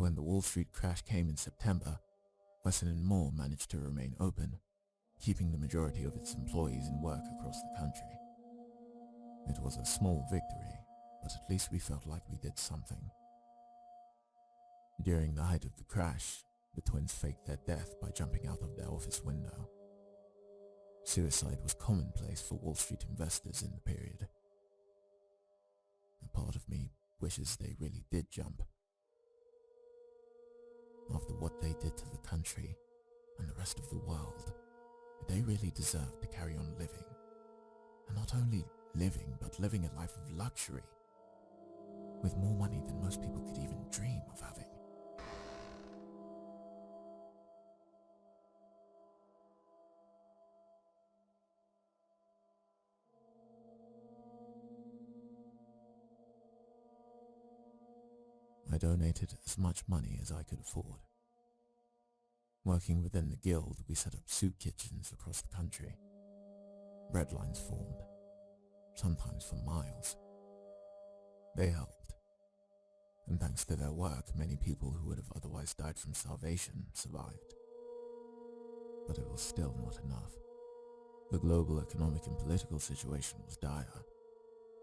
when the Wall Street crash came in September, Wesson & Moore managed to remain open, keeping the majority of its employees in work across the country. It was a small victory, but at least we felt like we did something. During the height of the crash, the twins faked their death by jumping out of their office window. Suicide was commonplace for Wall Street investors in the period. A part of me wishes they really did jump. After what they did to the country and the rest of the world, they really deserved to carry on living. And not only living, but living a life of luxury, with more money than most people could even dream of having. I donated as much money as I could afford. Working within the guild, we set up soup kitchens across the country. Bread lines formed, sometimes for miles. They helped, and thanks to their work, many people who would have otherwise died from starvation survived. But it was still not enough. The global economic and political situation was dire,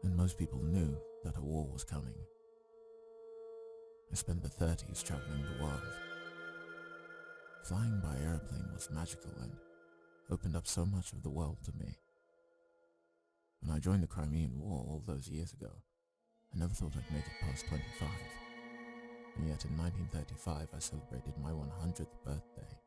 and most people knew that a war was coming. I spent the 30s traveling the world. Flying by airplane was magical and opened up so much of the world to me. When I joined the Crimean War all those years ago, I never thought I'd make it past 25. And yet in 1935 I celebrated my 100th birthday.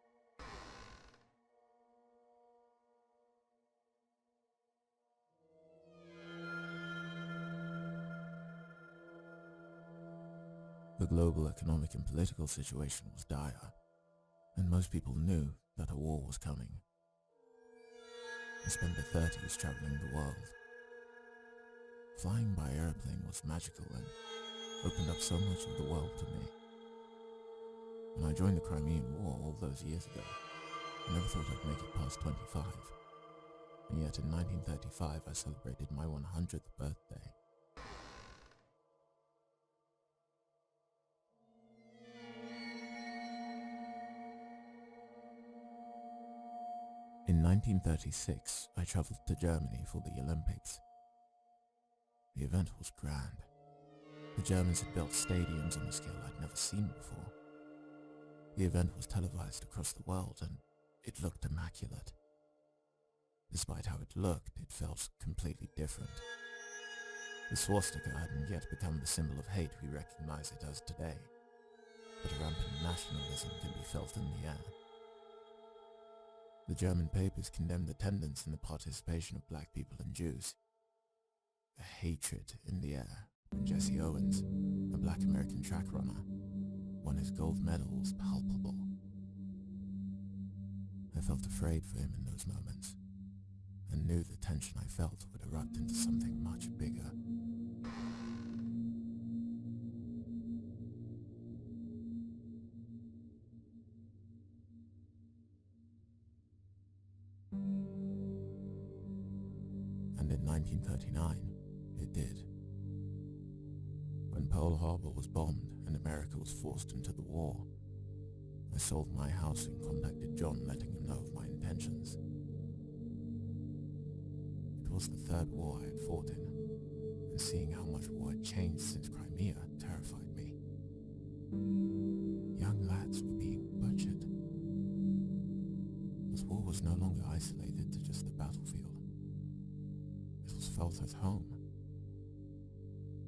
The global economic and political situation was dire, and most people knew that a war was coming. I spent the 30s traveling the world. Flying by airplane was magical and opened up so much of the world to me. When I joined the Crimean War all those years ago, I never thought I'd make it past 25. And yet in 1935 I celebrated my 100th birthday. In 1936, I traveled to Germany for the Olympics. The event was grand. The Germans had built stadiums on a scale I'd never seen before. The event was televised across the world, and it looked immaculate. Despite how it looked, it felt completely different. The swastika hadn't yet become the symbol of hate we recognize it as today, but rampant nationalism could be felt in the air. The German papers condemned attendance and the participation of black people and Jews. A hatred in the air when Jesse Owens, a black American track runner, won his gold medal was palpable. I felt afraid for him in those moments, and knew the tension I felt would erupt into something much bigger. And in 1939, it did. When Pearl Harbor was bombed and America was forced into the war, I sold my house and contacted John, letting him know of my intentions. It was the third war I had fought in, and seeing how much war had changed since Crimea terrified me. Young lads were being butchered. This war was no longer isolated to just the battlefield. It was felt at home.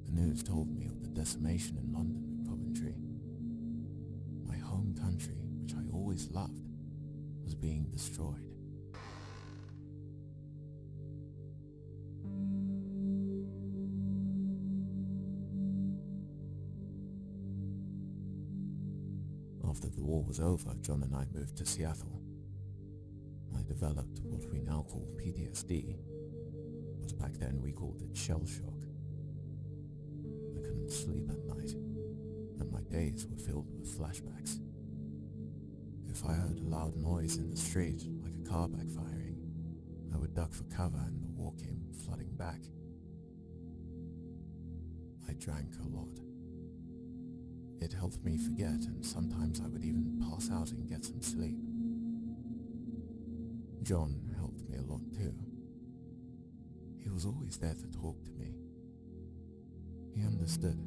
The news told me of the decimation in London and Coventry. My home country, which I always loved, was being destroyed. After the war was over, John and I moved to Seattle. I developed what we now call PTSD, but back then we called it shell shock. I couldn't sleep at night, and my days were filled with flashbacks. If I heard a loud noise in the street, like a car backfiring, I would duck for cover and the war came flooding back. I drank a lot. It helped me forget, and sometimes I would even pass out and get some sleep. John helped me a lot too. He was always there to talk to me. He understood,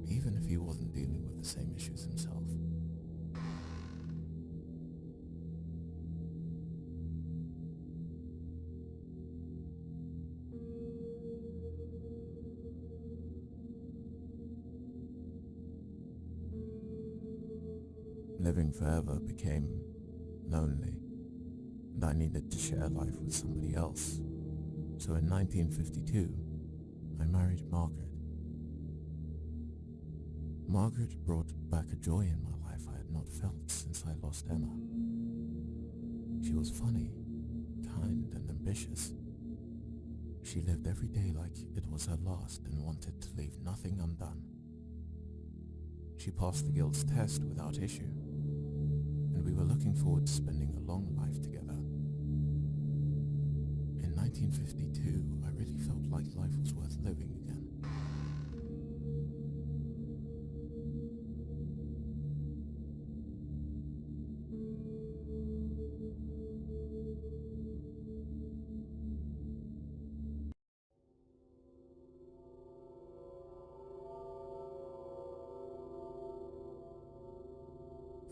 even if he wasn't dealing with the same issues himself. Living forever became lonely, and I needed to share life with somebody else. So in 1952, I married Margaret. Margaret brought back a joy in my life I had not felt since I lost Emma. She was funny, kind, and ambitious. She lived every day like it was her last and wanted to leave nothing undone. She passed the guild's test without issue, and we were looking forward to spending a long life together. In 1952, I really felt like life was worth living again.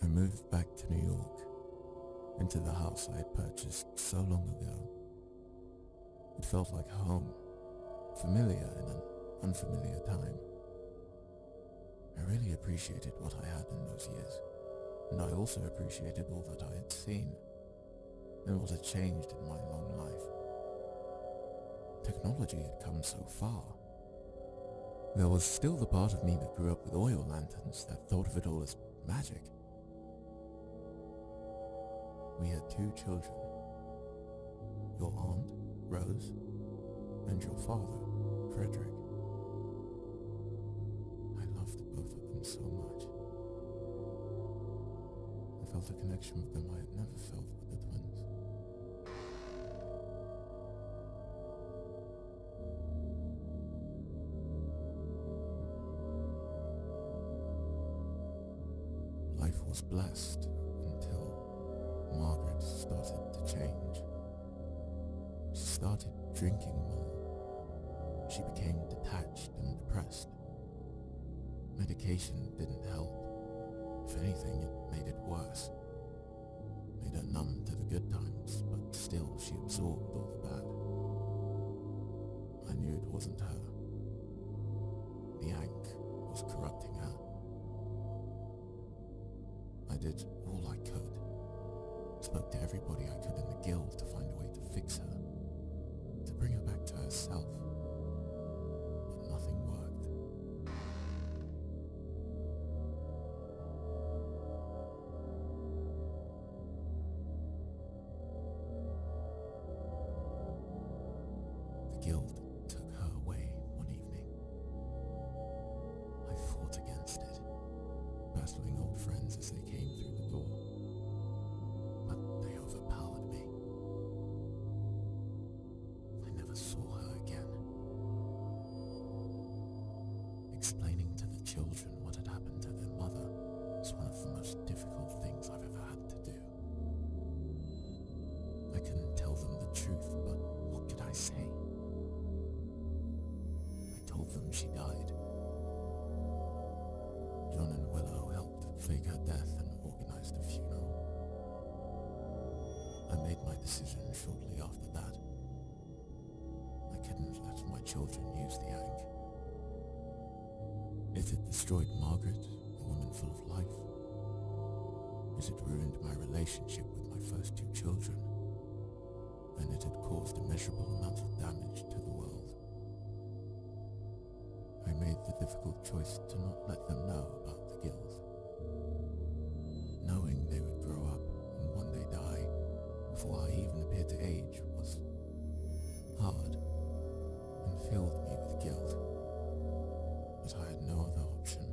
I moved back to New York, into the house I had purchased so long ago. It felt like home, familiar in an unfamiliar time. I really appreciated what I had in those years, and I also appreciated all that I had seen, and what had changed in my long life. Technology had come so far. There was still the part of me that grew up with oil lanterns that thought of it all as magic. We had 2 children, your aunt, Rose, and your father, Frederick. I loved both of them so much. I felt a connection with them I had never felt with the twins. Life was blessed until Margaret started to change. She started drinking more. She became detached and depressed. Medication didn't help. If anything, it made it worse. Made her numb to the good times, but still she absorbed all the bad. I knew it wasn't her. The Ankh was corrupting her. I did all I could. Spoke to everybody I could in the guild to find a way to fix her, to bring her back to herself, but nothing worked. The guild took her away one evening. I fought against it, battling old friends as they came through the door. But they overpowered me. I never saw her again. Explaining to the children what had happened to their mother was one of the most difficult things I've ever had to do. I couldn't tell them the truth, but what could I say? I told them she died. John and Willow helped fake her death and organized a funeral. I made my decision shortly after that. I couldn't let my children use the Ankh. It had destroyed Margaret, a woman full of life. It had ruined my relationship with my first 2 children, and it had caused immeasurable amounts of damage to the world. I made the difficult choice to not let them know about the guild. Knowing they would grow up and one day die before I even appeared to age was hard and filled me with guilt, but I had no other option.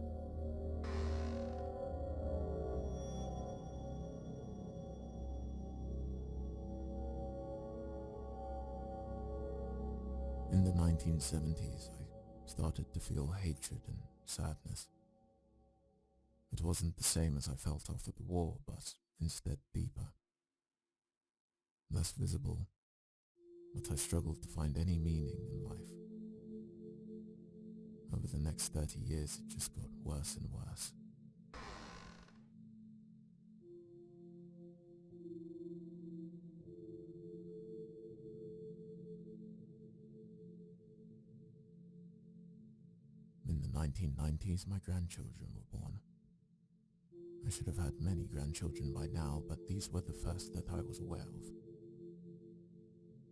In the 1970s, I started to feel hatred and sadness. It wasn't the same as I felt after the war, but instead deeper, less visible, but I struggled to find any meaning in life. Over the next 30 years, it just got worse and worse. In the 1990s, my grandchildren were born. I should have had many grandchildren by now, but these were the first that I was aware of.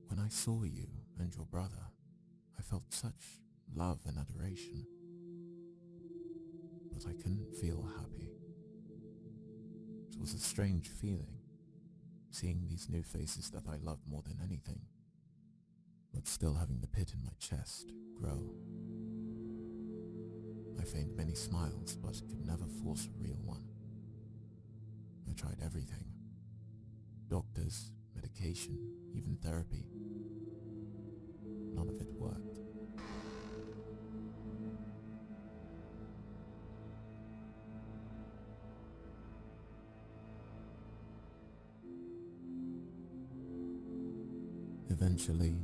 When I saw you and your brother, I felt such love and adoration, but I couldn't feel happy. It was a strange feeling, seeing these new faces that I loved more than anything, but still having the pit in my chest grow. I feigned many smiles, but could never force a real one. I tried everything. Doctors, medication, even therapy. None of it worked. Eventually,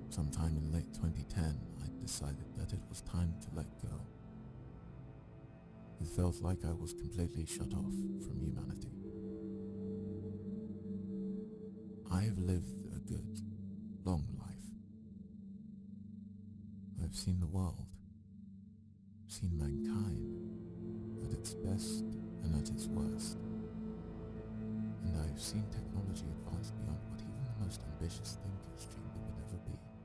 sometime in late 2010, I decided that it was time to let go. It felt like I was completely shut off from humanity. I have lived a good, long life. I've seen the world, seen mankind at its best and at its worst. And I've seen technology advance beyond what even the most ambitious thinkers dreamed it would ever be.